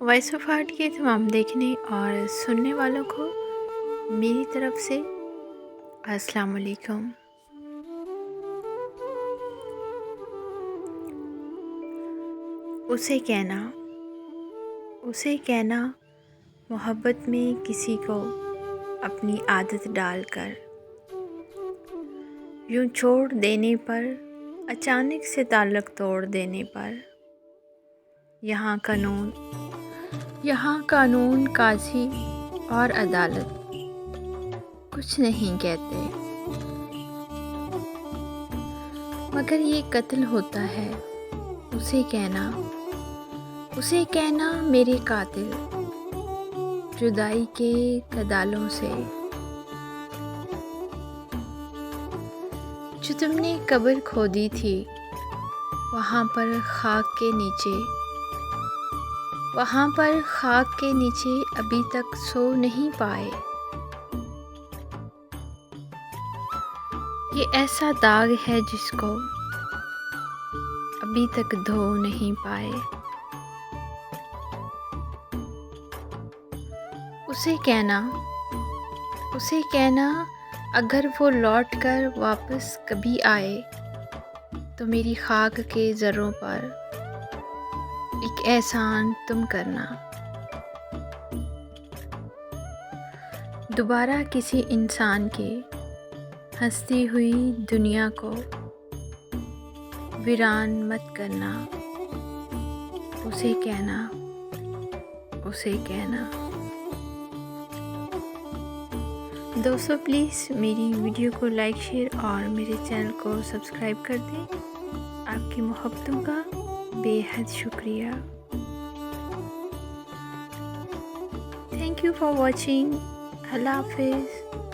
Voice of art کے تمام دیکھنے اور سننے والوں کو میری طرف سے السلام علیکم۔ اسے کہنا محبت میں کسی کو اپنی عادت ڈال کر، یوں چھوڑ دینے پر، اچانک سے تعلق توڑ دینے پر، یہاں قانون قاضی اور عدالت کچھ نہیں کہتے، مگر یہ قتل ہوتا ہے۔ اسے کہنا میرے قاتل، جدائی کے کدالوں سے، جو تم نے قبر کھودی تھی، وہاں پر خاک کے نیچے ابھی تک سو نہیں پائے۔ یہ ایسا داغ ہے جس کو ابھی تک دھو نہیں پائے۔ اسے کہنا اگر وہ لوٹ کر واپس کبھی آئے تو میری خاک کے ذروں پر ایک احسان تم کرنا، دوبارہ کسی انسان کے ہنستی ہوئی دنیا کو ویران مت کرنا۔ اسے کہنا۔ دوستو پلیز میری ویڈیو کو لائک، شیئر اور میرے چینل کو سبسکرائب کر دیں۔ آپ کی محبتوں کا بے حد شکریہ۔ Thank you for watching. اللہ حافظ۔